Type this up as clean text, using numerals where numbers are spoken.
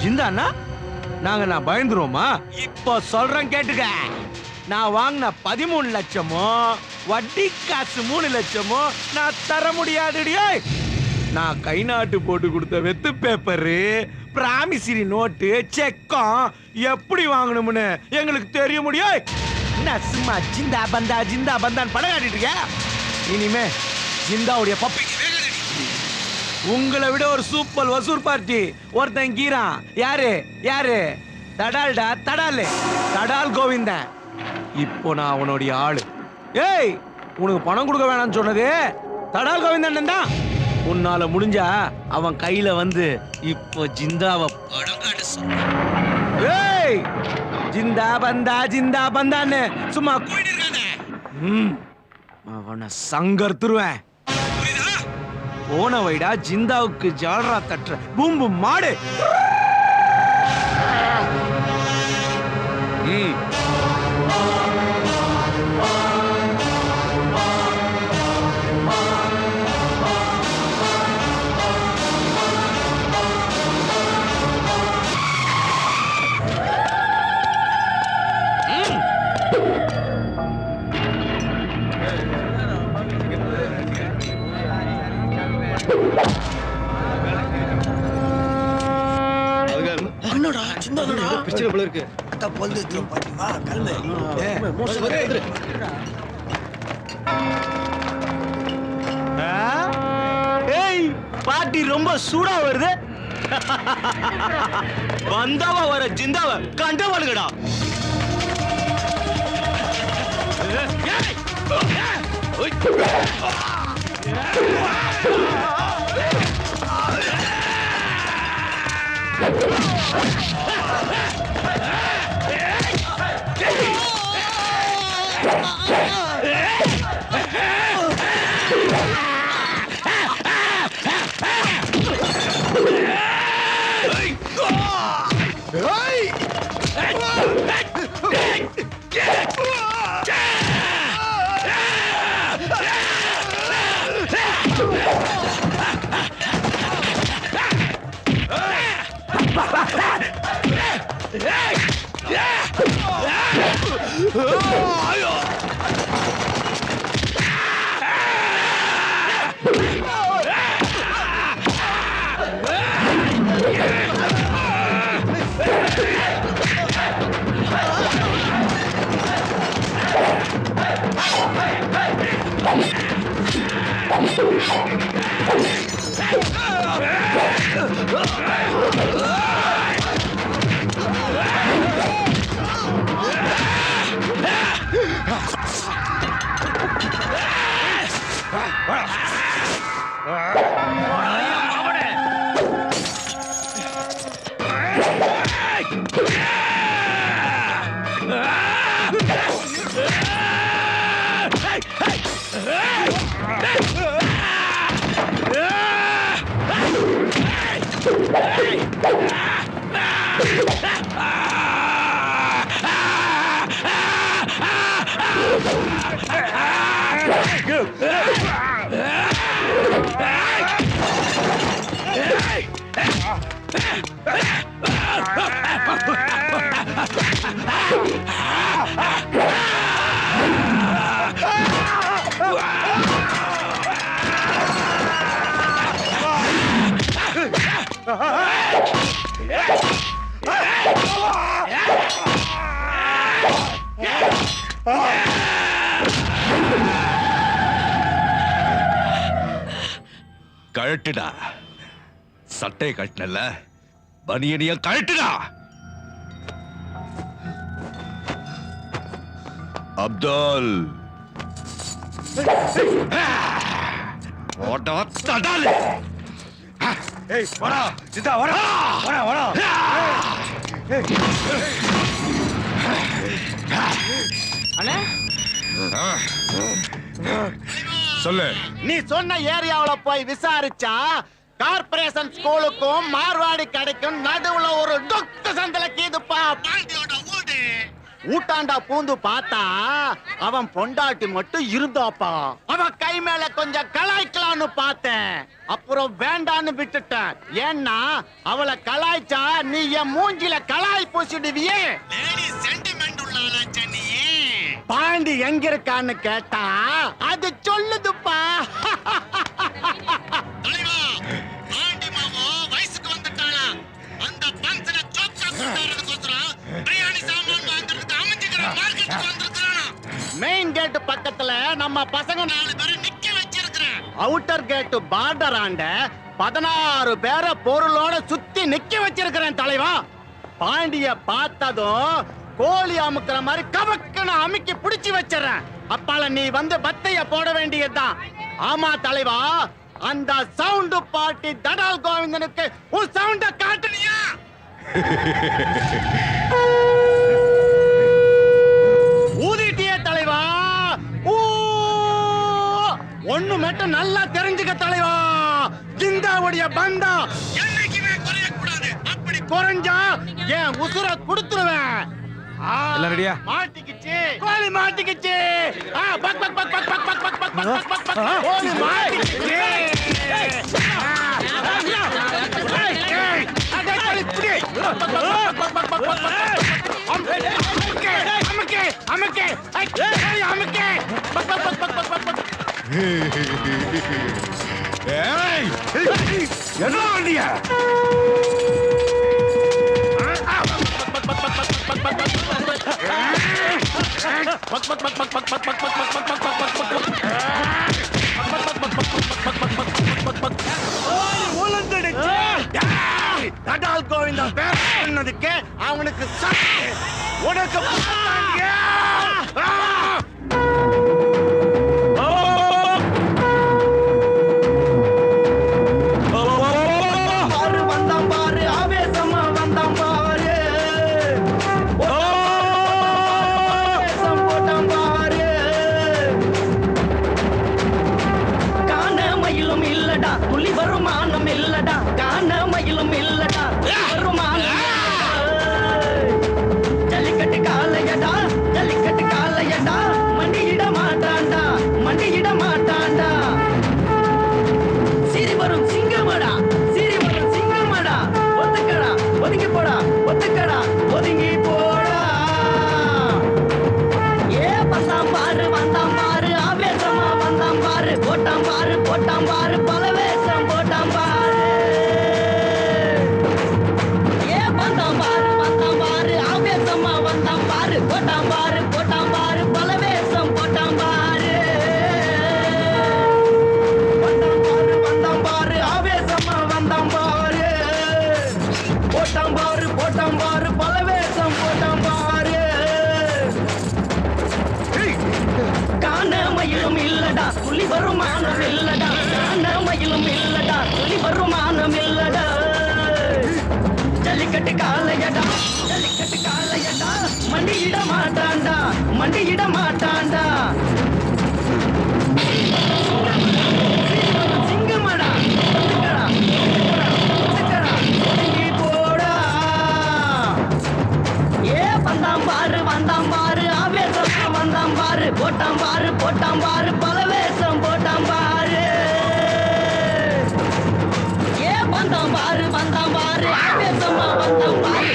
ஜிந்தானா நான் பயந்துருவோமா? இப்போ சொல்றேன் கேட்டுக்க. நான் வாங்கின 13 லட்சமோ வட்டி காசு 3 லட்சமோ நான் தர முடியாதுடியே. நான் கை நாட்டு போட்டு கொடுத்த வெத்து பேப்பரு, பிராமிசரி நோட்டு, செக்கம் எப்படி வாங்கணும்னு எங்களுக்கு தெரிய முடியும். என்ன சும்மா ஜிந்தா பந்தான் படம் காட்டிட்டு இருக்க? இனிமே ஜிந்தாவுடைய பப்பிக்கு உங்களை விட ஒரு சூப்பர் வசூல் பார்ட்டி ஒருத்தன் கீரான். யாரு? தடால்டா, தடால் கோவிந்தன். இப்போ நான் அவனுடைய ஆளு. ஏய், உனக்கு பணம் கொடுக்க வேணாம்னு சொன்னது தடால் கோவிந்தன் தான். உன்னால முடிஞ்சா அவன் கையில வந்து இப்போ ஜிந்தாவை படம் காட்ட சொல்ல. ஏய், ஜிந்தா பந்தான்னு சும்மா கூட்டிட்டு இருக்கானே, அவனை சங்கர்த்துருவேன். போன வைடா ஜிந்தாவுக்கு ஜால்ரா தட்டுற பூம்பு மாடு. பாட்டி ரொம்ப சூடா வருது. வந்தவ வர ஜிந்தாவ கண்டவனுங்கடா. கழட்டுடா, சட்டையை கட்டினல பனியனிய கழட்டுடா. அப்துல் ஓடா தடாலே. ஏய் வாடா சிதா, வாடா. அண்ணே சொல்லு. நீ சொன்ன ஏரியாவுல போய் விசாரிச்சா கார்ப்பரேஷன் ஸ்கூலுக்கும் மார்வாடி கடைக்கும் நடுவுல ஒரு டொக்கு சந்தல கீதுப்பா. பாண்டியோட வீடு ஊட்டாண்டா பூந்து பார்த்தா அவன் பொண்டாட்டி மட்டும் இருந்தாப்பா. அவன் கை மேல கொஞ்சம் கலாய்க்கலான்னு பார்த்தேன், அப்புறம் வேண்டான்னு விட்டுட்டேன். ஏன்னா அவளை கலாய்ச்சா நீ என் மூஞ்சில கலாய் பூசிடுவியே. சென்டிமெண்ட் உள்ளாச்சே நீ. பாண்டி எங்க இருக்கான்னு கேட்டா அது சொல்லுதுப்பா. பாண்டி மாமோ வயசுக்கு வந்துட்டாளா? அந்த பங்கன சோக்கா குண்டாரதுக்கோசரம் பிரியாணி சாமான் வாங்குறதுக்கு அமைஞ்சிக்கிற மார்க்கெட்டுக்கு வந்திருக்கானா. மெயின் கேட் பக்கத்துல நம்ம பசங்க 4 பேரை நிக்க வச்சிருக்கேன். அவுட்டர் கேட் பார்டர் ஆண்ட 16 பேரை பொருளோட சுத்தி நிக்க வச்சிருக்கிறேன் தலைவா. பாண்டிய பார்த்ததும் கோழி அமுக்கிற மாதிரி கவக்கன அமுக்கி பிடிச்சி வச்சிடறேன். அப்பால நீ வந்து பத்தைய போட வேண்டியதுதான். ஆமா தலைவா, அந்த சவுண்ட் பார்ட்டி தடால் கோவிந்தனுக்கு உன் சவுண்ட காட்டுனியா? ஊதிட்டியே தலைவா. ஒண்ணு மட்டும் நல்லா தெரிஞ்சுக்க தலைவா, ஜிந்தாவுடைய பந்தா என்னைக்குமே குறையக்கூடாது. அப்படி குறைஞ்சா என் உசுர கொடுத்துருவேன். எல்லாம் ரெடியா? மாட்டிக்கிச்சு, கோழி மாட்டிக்கிச்சு. Buck buck buck buck buck buck buck buck buck buck buck கோழி மாட்டிக்கிச்சு. என்ன வண்டியா? தடால் கோவிந்தா பேர் சொன்னதுக்கு அவனுக்கு உனக்கு மண்டியிட மாட்டாண்டா. சிங்கமடா போடா. ஏ வந்தாம் பாரு ஆவேசமா வந்தாம் பாரு. போட்டாம் பாரு பலவேசம் போட்டாம் பாரு. ஏ வந்தாம் பாரு ஆவேசமா வந்தாம் பாரு.